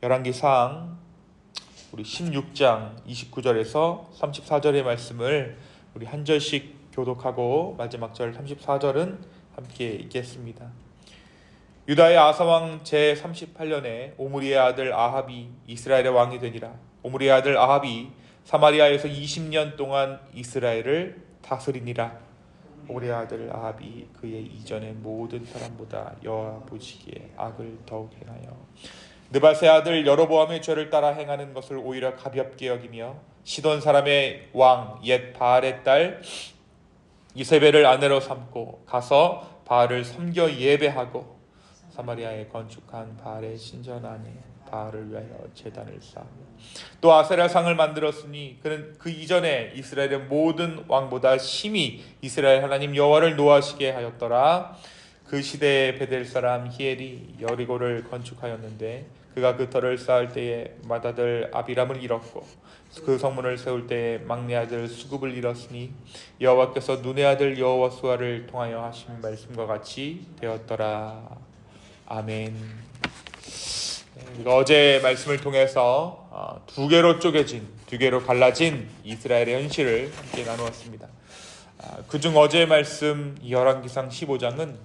열왕기상 우리 16장 29절에서 34절의 말씀을 우리 한 절씩 교독하고 마지막 절 34절은 함께 읽겠습니다. 유다의 아사왕 제38년에 오므리의 아들 아합이 이스라엘의 왕이 되니라. 오므리의 아들 아합이 사마리아에서 20년 동안 이스라엘을 다스리니라. 오므리의 아들 아합이 그의 이전의 모든 사람보다 여호와 보시기에 악을 더욱 행하여 느밧의 아들 여로보암의 죄를 따라 행하는 것을 오히려 가볍게 여기며 시돈 사람의 왕 옛 바알의 딸 이세벨을 아내로 삼고 가서 바알을 섬겨 예배하고 사마리아에 건축한 바알의 신전 안에 바알을 위하여 제단을 쌓으며 또 아세라상을 만들었으니 그는 그 이전에 이스라엘의 모든 왕보다 심히 이스라엘 하나님 여호와를 노하시게 하였더라. 그 시대에 베델 사람 히엘이 여리고를 건축하였는데 그가 그 터를 쌓을 때에 맏아들 아비람을 잃었고 그 성문을 세울 때에 막내 아들 수굽을 잃었으니 여호와께서 눈의 아들 여호와수아를 통하여 하신 말씀과 같이 되었더라. 아멘. 어제 말씀을 통해서 두 개로 쪼개진, 두 개로 갈라진 이스라엘의 현실을 함께 나누었습니다. 그중 어제의 말씀 열왕기상 15장은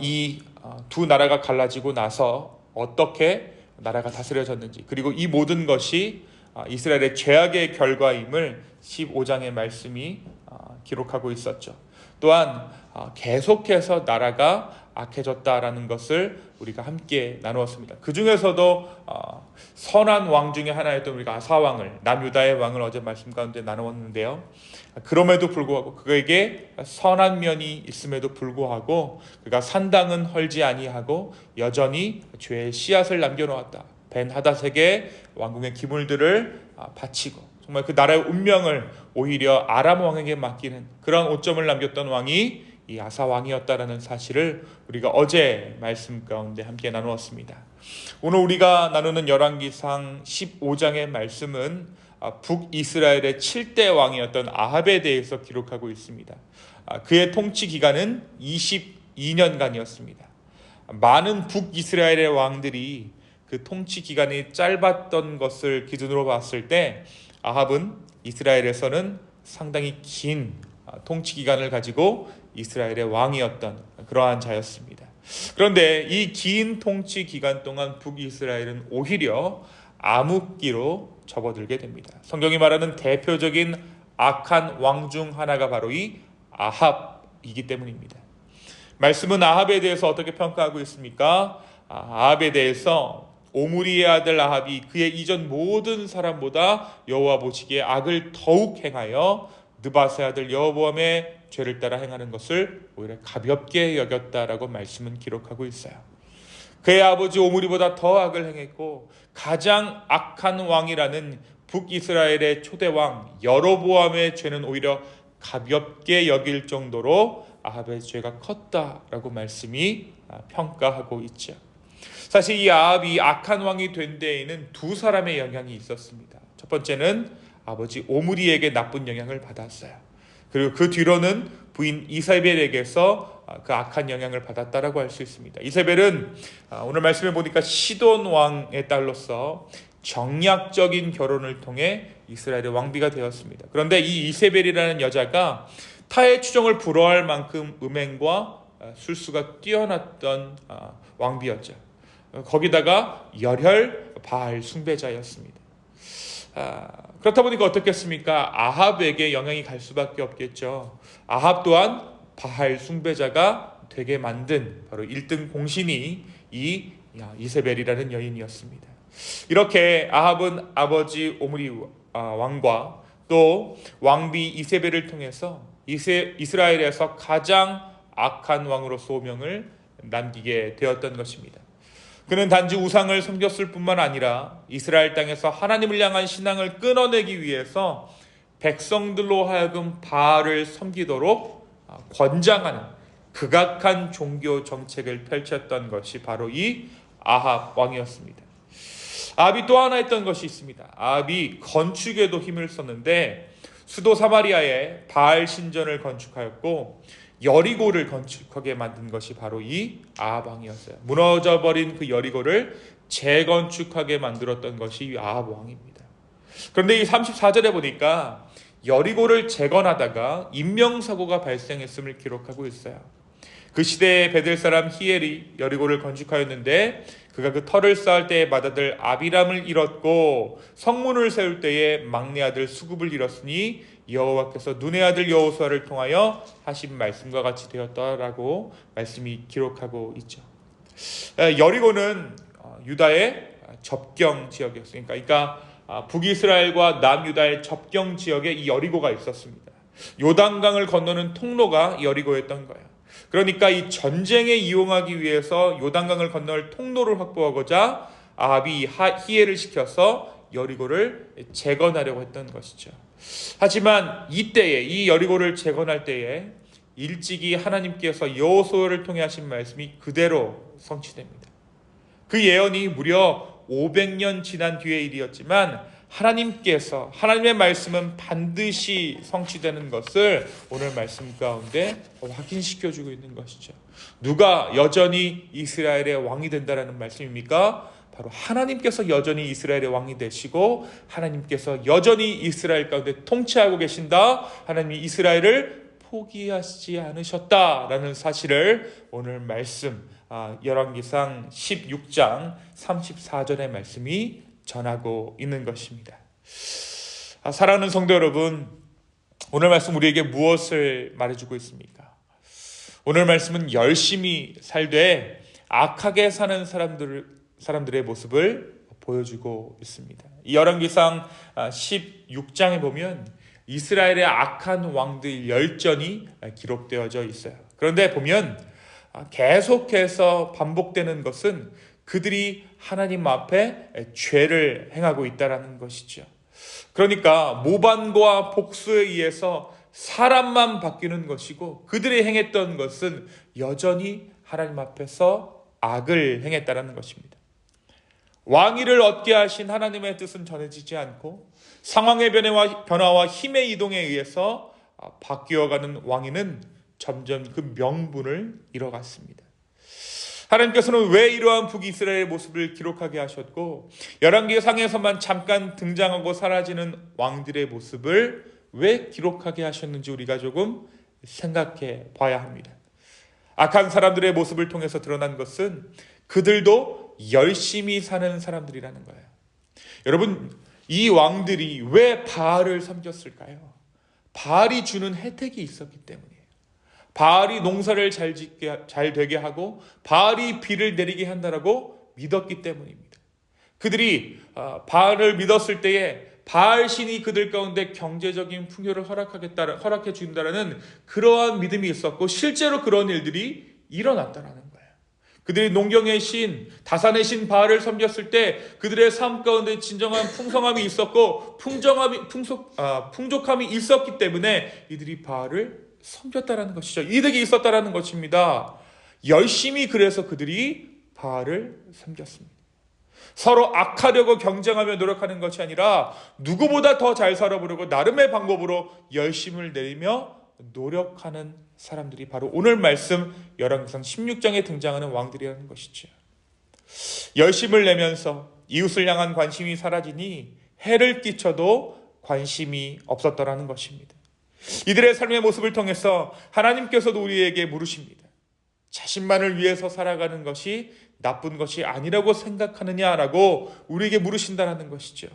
이 두 나라가 갈라지고 나서 어떻게 나라가 다스려졌는지, 그리고 이 모든 것이 이스라엘의 죄악의 결과임을 15장의 말씀이 기록하고 있었죠. 또한 계속해서 나라가 악해졌다라는 것을 우리가 함께 나누었습니다. 그 중에서도 선한 왕 중에 하나였던 우리가 아사왕을, 남유다의 왕을 어제 말씀 가운데 나누었는데요. 그럼에도 불구하고 그에게 선한 면이 있음에도 불구하고 그가 산당은 헐지 아니하고 여전히 죄의 씨앗을 남겨놓았다. 벤하닷에게 왕궁의 기물들을 바치고 정말 그 나라의 운명을 오히려 아람 왕에게 맡기는 그런 오점을 남겼던 왕이 이 아사 왕이었다라는 사실을 우리가 어제 말씀 가운데 함께 나누었습니다. 오늘 우리가 나누는 열왕기상 15장의 말씀은 북이스라엘의 7대 왕이었던 아합에 대해서 기록하고 있습니다. 그의 통치 기간은 22년간이었습니다. 많은 북이스라엘의 왕들이 그 통치 기간이 짧았던 것을 기준으로 봤을 때 아합은 이스라엘에서는 상당히 긴 통치 기간을 가지고 이스라엘의 왕이었던 그러한 자였습니다. 그런데 이 긴 통치 기간 동안 북이스라엘은 오히려 암흑기로 접어들게 됩니다. 성경이 말하는 대표적인 악한 왕 중 하나가 바로 이 아합이기 때문입니다. 말씀은 아합에 대해서 어떻게 평가하고 있습니까? 아합에 대해서 오므리의 아들 아합이 그의 이전 모든 사람보다 여호와 보시기에 악을 더욱 행하여 느밧의 아들 여로보암의 죄를 따라 행하는 것을 오히려 가볍게 여겼다라고 말씀은 기록하고 있어요. 그의 아버지 오므리보다 더 악을 행했고 가장 악한 왕이라는 북이스라엘의 초대왕 여로보암의 죄는 오히려 가볍게 여길 정도로 아합의 죄가 컸다라고 말씀이 평가하고 있죠. 사실 이 아합이 악한 왕이 된 데에는 두 사람의 영향이 있었습니다. 첫 번째는 아버지 오므리에게 나쁜 영향을 받았어요. 그리고 그 뒤로는 부인 이세벨에게서 그 악한 영향을 받았다라고 할 수 있습니다. 이세벨은 오늘 말씀에 보니까 시돈 왕의 딸로서 정략적인 결혼을 통해 이스라엘의 왕비가 되었습니다. 그런데 이 이세벨이라는 여자가 타의 추종을 불허할 만큼 음행과 술수가 뛰어났던 왕비였죠. 거기다가 열혈 바알 숭배자였습니다. 그렇다 보니까 어떻겠습니까? 아합에게 영향이 갈 수밖에 없겠죠. 아합 또한 바알 숭배자가 되게 만든 바로 1등 공신이 이 이세벨이라는 여인이었습니다. 이렇게 아합은 아버지 오므리 왕과 또 왕비 이세벨을 통해서 이스라엘에서 가장 악한 왕으로 소명을 남기게 되었던 것입니다. 그는 단지 우상을 섬겼을 뿐만 아니라 이스라엘 땅에서 하나님을 향한 신앙을 끊어내기 위해서 백성들로 하여금 바알을 섬기도록 권장하는 극악한 종교 정책을 펼쳤던 것이 바로 이 아합 왕이었습니다. 아합이 또 하나 했던 것이 있습니다. 아합이 건축에도 힘을 썼는데 수도 사마리아에 바알 신전을 건축하였고 여리고를 건축하게 만든 것이 바로 이 아합 왕이었어요. 무너져버린 그 여리고를 재건축하게 만들었던 것이 이 아합 왕입니다. 그런데 이 34절에 보니까 여리고를 재건하다가 인명사고가 발생했음을 기록하고 있어요. 그 시대에 베델 사람 히엘이 여리고를 건축하였는데 그가 그 터를 쌓을 때에 맏아들 아비람을 잃었고 성문을 세울 때에 막내 아들 수굽을 잃었으니 여호와께서 눈의 아들 여호수아를 통하여 하신 말씀과 같이 되었다라고 말씀이 기록하고 있죠. 여리고는 유다의 접경 지역이었으니까, 그러니까 북이스라엘과 남유다의 접경 지역에 이 여리고가 있었습니다. 요단강을 건너는 통로가 여리고였던 거예요. 그러니까 이 전쟁에 이용하기 위해서 요단강을 건널 통로를 확보하고자 아합이 히엘을 시켜서 여리고를 재건하려고 했던 것이죠. 하지만 이때에 이 여리고를 재건할 때에 일찍이 하나님께서 여호수아를 통해 하신 말씀이 그대로 성취됩니다. 그 예언이 무려 500년 지난 뒤의 일이었지만 하나님의 말씀은 반드시 성취되는 것을 오늘 말씀 가운데 확인시켜주고 있는 것이죠. 누가 여전히 이스라엘의 왕이 된다라는 말씀입니까? 바로 하나님께서 여전히 이스라엘의 왕이 되시고 하나님께서 여전히 이스라엘 가운데 통치하고 계신다. 하나님이 이스라엘을 포기하시지 않으셨다라는 사실을 오늘 말씀 열왕기상 16장 34절의 말씀이 전하고 있는 것입니다. 사랑하는 성도 여러분, 오늘 말씀 우리에게 무엇을 말해주고 있습니까? 오늘 말씀은 열심히 살되 악하게 사는 사람들의 모습을 보여주고 있습니다. 이 열왕기상 16장에 보면 이스라엘의 악한 왕들 열전이 기록되어져 있어요. 그런데 보면 계속해서 반복되는 것은 그들이 하나님 앞에 죄를 행하고 있다는 것이죠. 그러니까 모반과 복수에 의해서 사람만 바뀌는 것이고 그들이 행했던 것은 여전히 하나님 앞에서 악을 행했다는 것입니다. 왕위를 얻게 하신 하나님의 뜻은 전해지지 않고 상황의 변화와 힘의 이동에 의해서 바뀌어가는 왕위는 점점 그 명분을 잃어갔습니다. 하나님께서는 왜 이러한 북이스라엘의 모습을 기록하게 하셨고 열왕기상에서만 잠깐 등장하고 사라지는 왕들의 모습을 왜 기록하게 하셨는지 우리가 조금 생각해 봐야 합니다. 악한 사람들의 모습을 통해서 드러난 것은 그들도 열심히 사는 사람들이라는 거예요. 여러분, 이 왕들이 왜 바알을 섬겼을까요? 바알이 주는 혜택이 있었기 때문이에요. 바알이 농사를 잘 되게 하고 바알이 비를 내리게 한다라고 믿었기 때문입니다. 그들이 바알을 믿었을 때에 바알 신이 그들 가운데 경제적인 풍요를 허락해 준다라는 그러한 믿음이 있었고 실제로 그런 일들이 일어났다라는 거예요. 그들이 농경의 신, 다산의 신 바알을 섬겼을 때 그들의 삶 가운데 진정한 풍성함이 있었고 풍족함이 있었기 때문에 이들이 바알을 섬겼다라는 것이죠. 이득이 있었다라는 것입니다. 열심히 그래서 그들이 바알을 섬겼습니다. 서로 악하려고 경쟁하며 노력하는 것이 아니라 누구보다 더 잘 살아보려고 나름의 방법으로 열심을 내리며 노력하는 사람들이 바로 오늘 말씀 열왕기상 16장에 등장하는 왕들이라는 것이죠. 열심을 내면서 이웃을 향한 관심이 사라지니 해를 끼쳐도 관심이 없었더라는 것입니다. 이들의 삶의 모습을 통해서 하나님께서도 우리에게 물으십니다. 자신만을 위해서 살아가는 것이 나쁜 것이 아니라고 생각하느냐라고 우리에게 물으신다는 것이죠.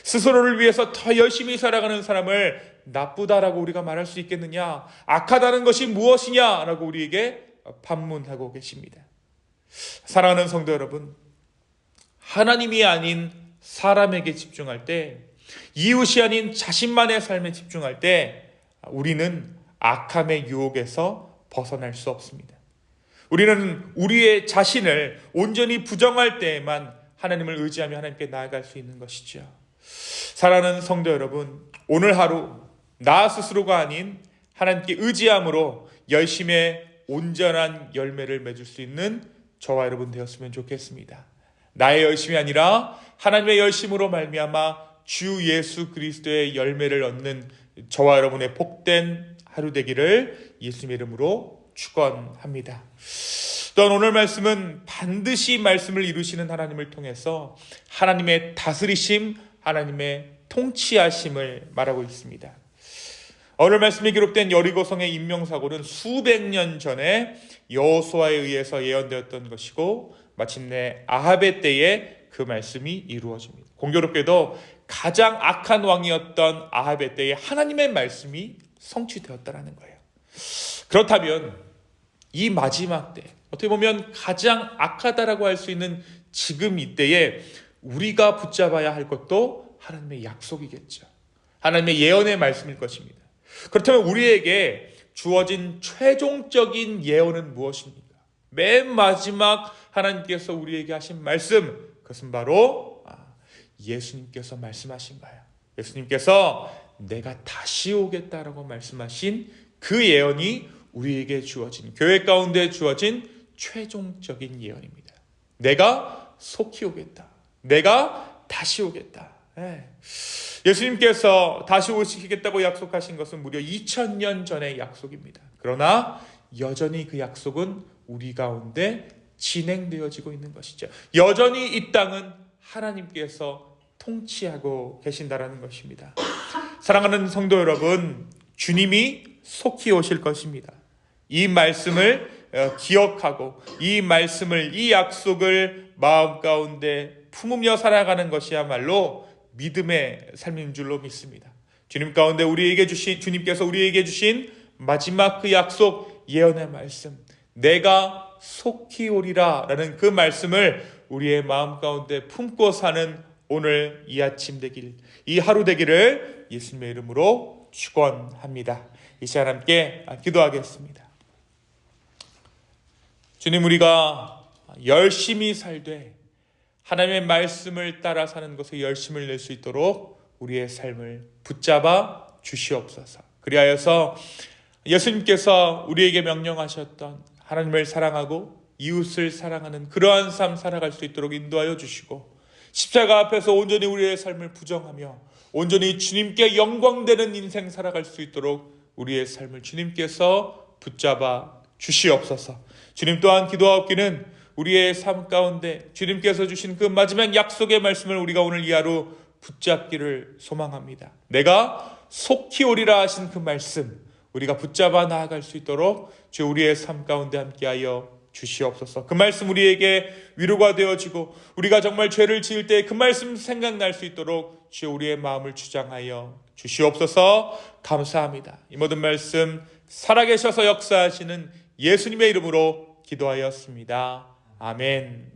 스스로를 위해서 더 열심히 살아가는 사람을 나쁘다라고 우리가 말할 수 있겠느냐? 악하다는 것이 무엇이냐라고 우리에게 반문하고 계십니다. 사랑하는 성도 여러분, 하나님이 아닌 사람에게 집중할 때, 이웃이 아닌 자신만의 삶에 집중할 때 우리는 악함의 유혹에서 벗어날 수 없습니다. 우리는 우리의 자신을 온전히 부정할 때에만 하나님을 의지하며 하나님께 나아갈 수 있는 것이죠. 사랑하는 성도 여러분, 오늘 하루 나 스스로가 아닌 하나님께 의지함으로 열심의 온전한 열매를 맺을 수 있는 저와 여러분 되었으면 좋겠습니다. 나의 열심이 아니라 하나님의 열심으로 말미암아 주 예수 그리스도의 열매를 얻는 저와 여러분의 복된 하루 되기를 예수님의 이름으로 축원합니다. 또한 오늘 말씀은 반드시 말씀을 이루시는 하나님을 통해서 하나님의 다스리심, 하나님의 통치하심을 말하고 있습니다. 오늘 말씀에 기록된 여리고성의 인명사고는 수백 년 전에 여호수아에 의해서 예언되었던 것이고 마침내 아합의 때에 그 말씀이 이루어집니다. 공교롭게도 가장 악한 왕이었던 아합의 때에 하나님의 말씀이 성취되었다는 거예요. 그렇다면 이 마지막 때, 어떻게 보면 가장 악하다라고 할 수 있는 지금 이때에 우리가 붙잡아야 할 것도 하나님의 약속이겠죠. 하나님의 예언의 말씀일 것입니다. 그렇다면 우리에게 주어진 최종적인 예언은 무엇입니까? 맨 마지막 하나님께서 우리에게 하신 말씀, 그것은 바로 예수님께서 말씀하신 거예요. 예수님께서 내가 다시 오겠다라고 말씀하신 그 예언이 우리에게 주어진, 교회 가운데 주어진 최종적인 예언입니다. 내가 속히 오겠다. 내가 다시 오겠다. 예수님께서 다시 오시겠다고 약속하신 것은 무려 2000년 전의 약속입니다. 그러나 여전히 그 약속은 우리 가운데 진행되어지고 있는 것이죠. 여전히 이 땅은 하나님께서 통치하고 계신다라는 것입니다. 사랑하는 성도 여러분, 주님이 속히 오실 것입니다. 이 말씀을 기억하고 이 말씀을, 이 약속을 마음 가운데 품으며 살아가는 것이야말로 믿음의 삶인 줄로 믿습니다. 주님 가운데 주님께서 우리에게 주신 마지막 그 약속, 예언의 말씀, 내가 속히 오리라 라는 그 말씀을 우리의 마음 가운데 품고 사는 오늘 이 아침 되길, 이 하루 되기를 예수님의 이름으로 축원합니다. 이 시간 함께 기도하겠습니다. 주님, 우리가 열심히 살되 하나님의 말씀을 따라 사는 것에 열심을 낼 수 있도록 우리의 삶을 붙잡아 주시옵소서. 그리하여서 예수님께서 우리에게 명령하셨던 하나님을 사랑하고 이웃을 사랑하는 그러한 삶 살아갈 수 있도록 인도하여 주시고, 십자가 앞에서 온전히 우리의 삶을 부정하며 온전히 주님께 영광되는 인생 살아갈 수 있도록 우리의 삶을 주님께서 붙잡아 주시옵소서. 주님 또한 기도하옵기는 우리의 삶 가운데 주님께서 주신 그 마지막 약속의 말씀을 우리가 오늘 이 하루 붙잡기를 소망합니다. 내가 속히 오리라 하신 그 말씀 우리가 붙잡아 나아갈 수 있도록 주 우리의 삶 가운데 함께하여 주시옵소서. 그 말씀 우리에게 위로가 되어지고 우리가 정말 죄를 지을 때 그 말씀 생각날 수 있도록 주 우리의 마음을 주장하여 주시옵소서. 감사합니다. 이 모든 말씀 살아계셔서 역사하시는 예수님의 이름으로 기도하였습니다. 아멘.